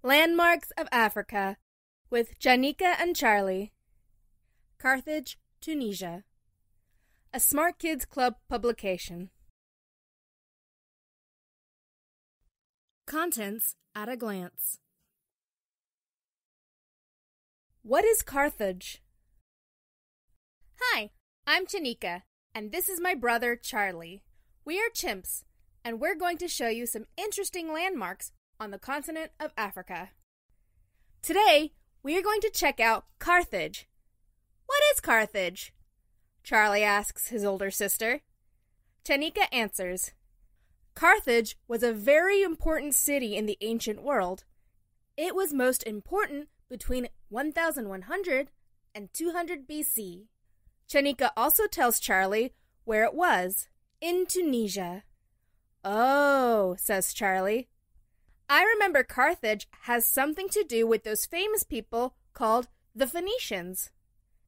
Landmarks of Africa with Chanika and Charlie. Carthage, Tunisia. A Smart Kids Club publication. Contents at a glance. What is Carthage? Hi, I'm Chanika, and this is my brother Charlie. We are chimps, and we're going to show you some interesting landmarks on the continent of Africa. Today, we are going to check out Carthage. What is Carthage? Charlie asks his older sister. Chanika answers. Carthage was a very important city in the ancient world. It was most important between 1100 and 200 BC. Chanika also tells Charlie where it was, in Tunisia. Oh, says Charlie. I remember Carthage has something to do with those famous people called the Phoenicians.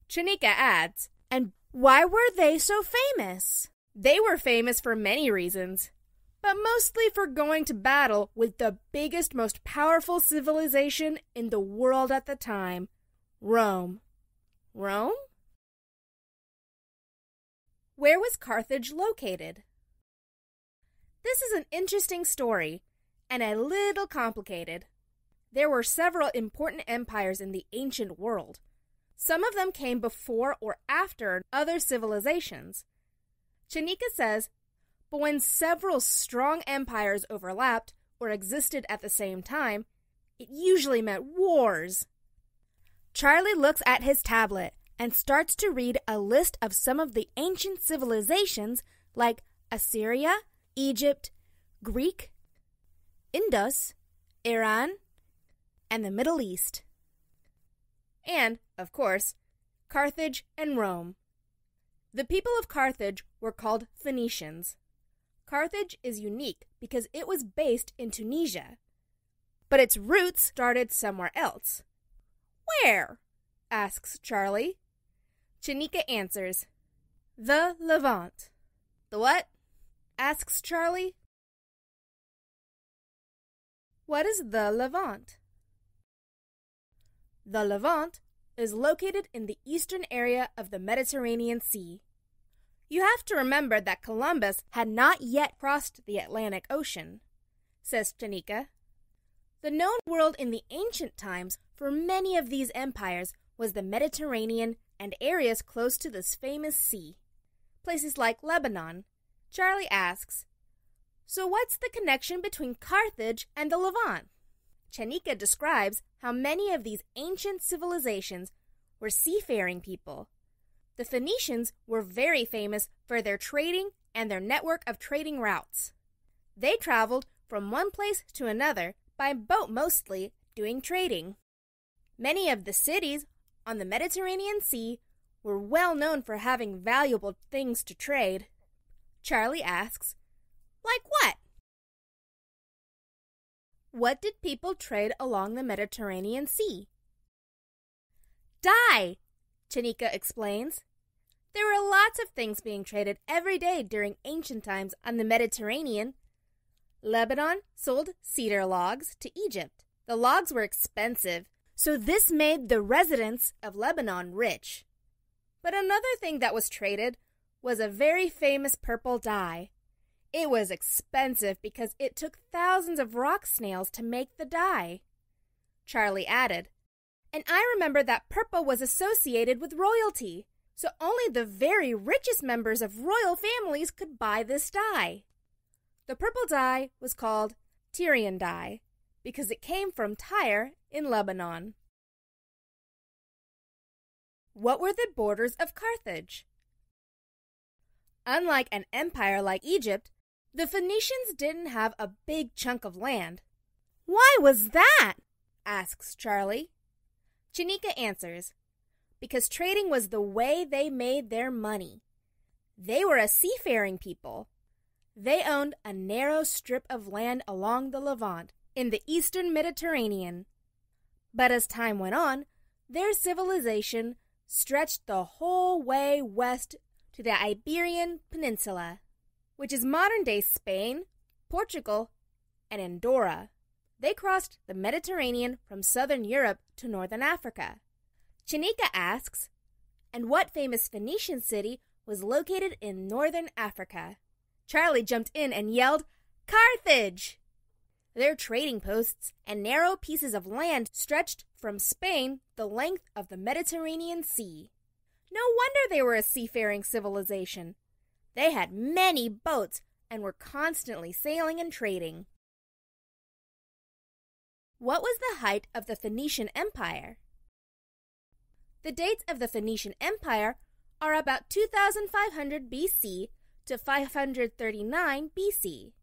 Chanika adds, and why were they so famous? They were famous for many reasons, but mostly for going to battle with the biggest, most powerful civilization in the world at the time, Rome. Rome? Where was Carthage located? This is an interesting story, and a little complicated. There were several important empires in the ancient world. Some of them came before or after other civilizations. Chanika says, but when several strong empires overlapped or existed at the same time, it usually meant wars. Charlie looks at his tablet and starts to read a list of some of the ancient civilizations like Assyria, Egypt, Greek, Indus, Iran, and the Middle East. And, of course, Carthage and Rome. The people of Carthage were called Phoenicians. Carthage is unique because it was based in Tunisia, but its roots started somewhere else. Where? Asks Charlie. Chanika answers, the Levant. The what? Asks Charlie. What is the Levant? The Levant is located in the eastern area of the Mediterranean Sea. You have to remember that Columbus had not yet crossed the Atlantic Ocean, says Chanika. The known world in the ancient times for many of these empires was the Mediterranean and areas close to this famous sea. Places like Lebanon. Charlie asks, so what's the connection between Carthage and the Levant? Chanika describes how many of these ancient civilizations were seafaring people. The Phoenicians were very famous for their trading and their network of trading routes. They traveled from one place to another by boat mostly, doing trading. Many of the cities on the Mediterranean Sea were well known for having valuable things to trade. Charlie asks, like what? What did people trade along the Mediterranean Sea? Dye, Chanika explains. There were lots of things being traded every day during ancient times on the Mediterranean. Lebanon sold cedar logs to Egypt. The logs were expensive, so this made the residents of Lebanon rich. But another thing that was traded was a very famous purple dye. It was expensive because it took thousands of rock snails to make the dye. Charlie added, and I remember that purple was associated with royalty, so only the very richest members of royal families could buy this dye. The purple dye was called Tyrian dye because it came from Tyre in Lebanon. What were the borders of Carthage? Unlike an empire like Egypt, the Phoenicians didn't have a big chunk of land. Why was that? Asks Charlie. Chanika answers, because trading was the way they made their money. They were a seafaring people. They owned a narrow strip of land along the Levant in the eastern Mediterranean. But as time went on, their civilization stretched the whole way west to the Iberian Peninsula, which is modern-day Spain, Portugal, and Andorra. They crossed the Mediterranean from southern Europe to northern Africa. Chanika asks, and what famous Phoenician city was located in northern Africa? Charlie jumped in and yelled, Carthage! Their trading posts and narrow pieces of land stretched from Spain the length of the Mediterranean Sea. No wonder they were a seafaring civilization. They had many boats and were constantly sailing and trading. What was the height of the Phoenician Empire? The dates of the Phoenician Empire are about 2500 BC to 539 BC.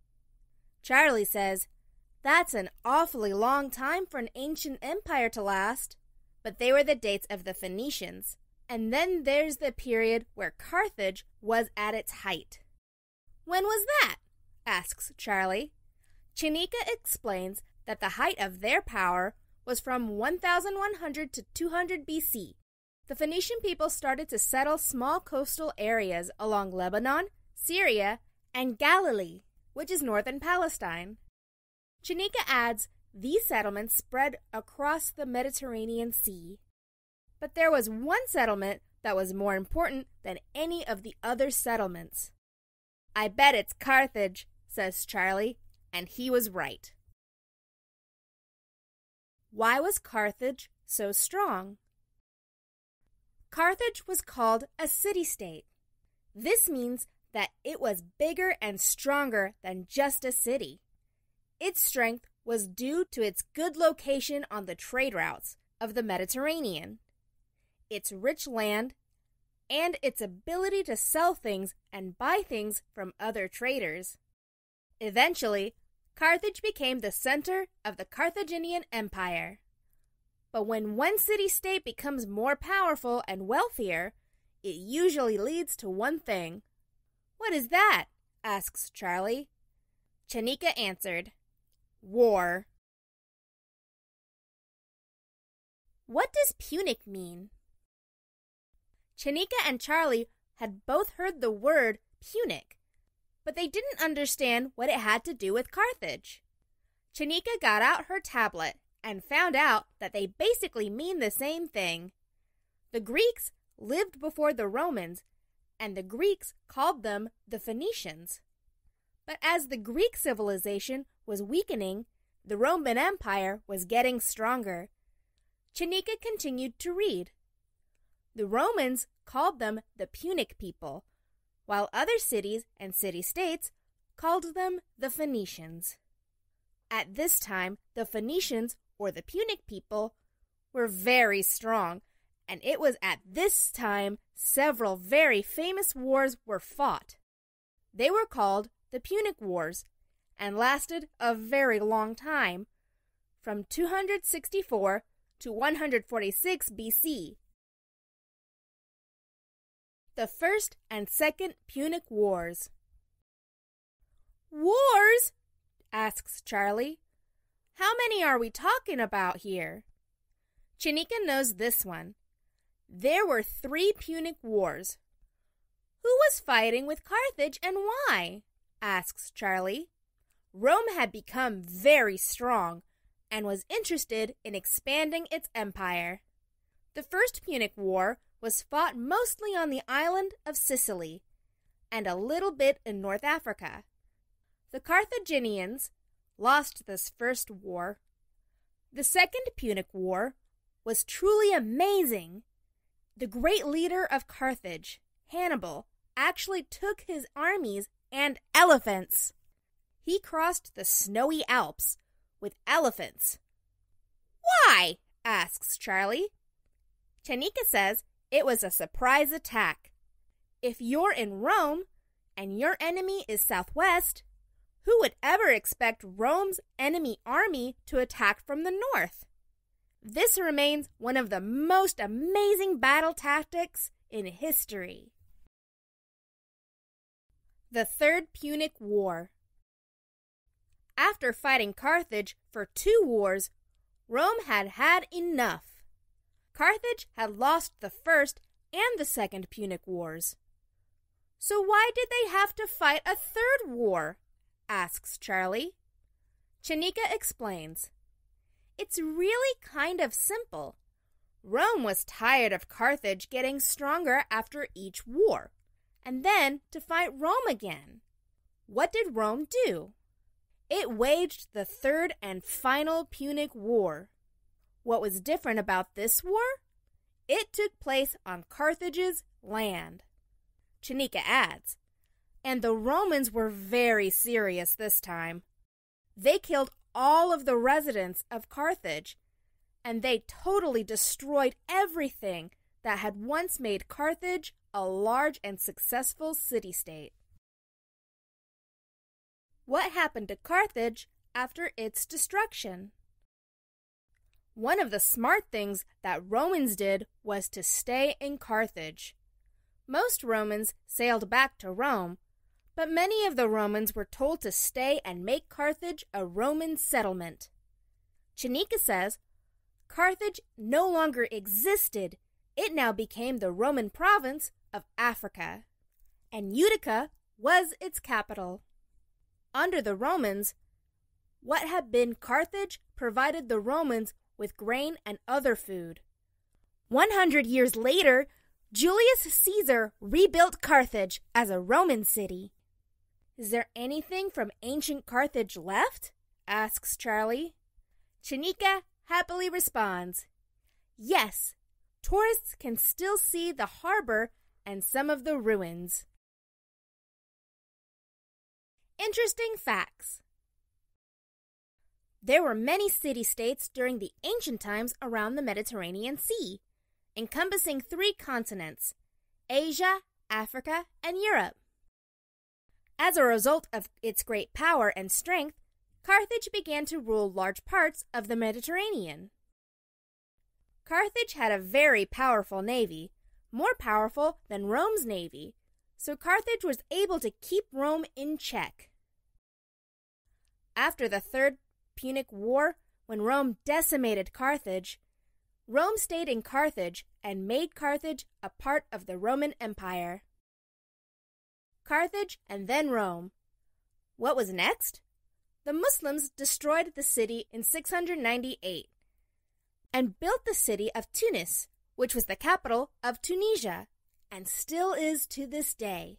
Charlie says, that's an awfully long time for an ancient empire to last. But they were the dates of the Phoenicians. And then there's the period where Carthage was at its height. When was that? Asks Charlie. Chanika explains that the height of their power was from 1100 to 200 BC. The Phoenician people started to settle small coastal areas along Lebanon, Syria, and Galilee, which is northern Palestine. Chanika adds, these settlements spread across the Mediterranean Sea. But there was one settlement that was more important than any of the other settlements. I bet it's Carthage, says Charlie, and he was right. Why was Carthage so strong? Carthage was called a city-state. This means that it was bigger and stronger than just a city. Its strength was due to its good location on the trade routes of the Mediterranean, its rich land, and its ability to sell things and buy things from other traders. Eventually, Carthage became the center of the Carthaginian Empire. But when one city-state becomes more powerful and wealthier, it usually leads to one thing. What is that? Asks Charlie. Chanika answered, war. What does Punic mean? Chanika and Charlie had both heard the word Punic, but they didn't understand what it had to do with Carthage. Chanika got out her tablet and found out that they basically mean the same thing. The Greeks lived before the Romans, and the Greeks called them the Phoenicians. But as the Greek civilization was weakening, the Roman Empire was getting stronger. Chanika continued to read. The Romans called them the Punic people, while other cities and city-states called them the Phoenicians. At this time, the Phoenicians, or the Punic people, were very strong, and it was at this time several very famous wars were fought. They were called the Punic Wars, and lasted a very long time, from 264 to 146 BC. The First and Second Punic Wars. Wars? Asks Charlie. How many are we talking about here? Chanika knows this one. There were 3 Punic Wars. Who was fighting with Carthage and why? Asks Charlie. Rome had become very strong and was interested in expanding its empire. The First Punic War was fought mostly on the island of Sicily and a little bit in North Africa. The Carthaginians lost this first war. The Second Punic War was truly amazing. The great leader of Carthage, Hannibal, actually took his armies and elephants. He crossed the snowy Alps with elephants. Why? Asks Charlie. Chanika says it was a surprise attack. If you're in Rome and your enemy is southwest, who would ever expect Rome's enemy army to attack from the north? This remains one of the most amazing battle tactics in history. The Third Punic War. After fighting Carthage for 2 wars, Rome had had enough. Carthage had lost the First and the Second Punic Wars. So why did they have to fight a third war? Asks Charlie. Chanika explains, "It's really kind of simple. Rome was tired of Carthage getting stronger after each war, and then to fight Rome again. What did Rome do? It waged the third and final Punic War. What was different about this war? It took place on Carthage's land." Chanika adds, "And the Romans were very serious this time. They killed all of the residents of Carthage, and they totally destroyed everything that had once made Carthage a large and successful city-state." What happened to Carthage after its destruction? One of the smart things that Romans did was to stay in Carthage. Most Romans sailed back to Rome, but many of the Romans were told to stay and make Carthage a Roman settlement. Chanika says, Carthage no longer existed. It now became the Roman province of Africa, and Utica was its capital. Under the Romans, what had been Carthage provided the Romans with grain and other food. 100 years later, Julius Caesar rebuilt Carthage as a Roman city. "Is there anything from ancient Carthage left?" asks Charlie. Chanika happily responds, "Yes, tourists can still see the harbor and some of the ruins." Interesting facts. There were many city-states during the ancient times around the Mediterranean Sea, encompassing 3 continents, Asia, Africa, and Europe. As a result of its great power and strength, Carthage began to rule large parts of the Mediterranean. Carthage had a very powerful navy, more powerful than Rome's navy, so Carthage was able to keep Rome in check. After the Third Punic War, when Rome decimated Carthage, Rome stayed in Carthage and made Carthage a part of the Roman Empire. Carthage and then Rome. What was next? The Muslims destroyed the city in 698 and built the city of Tunis, which was the capital of Tunisia and still is to this day.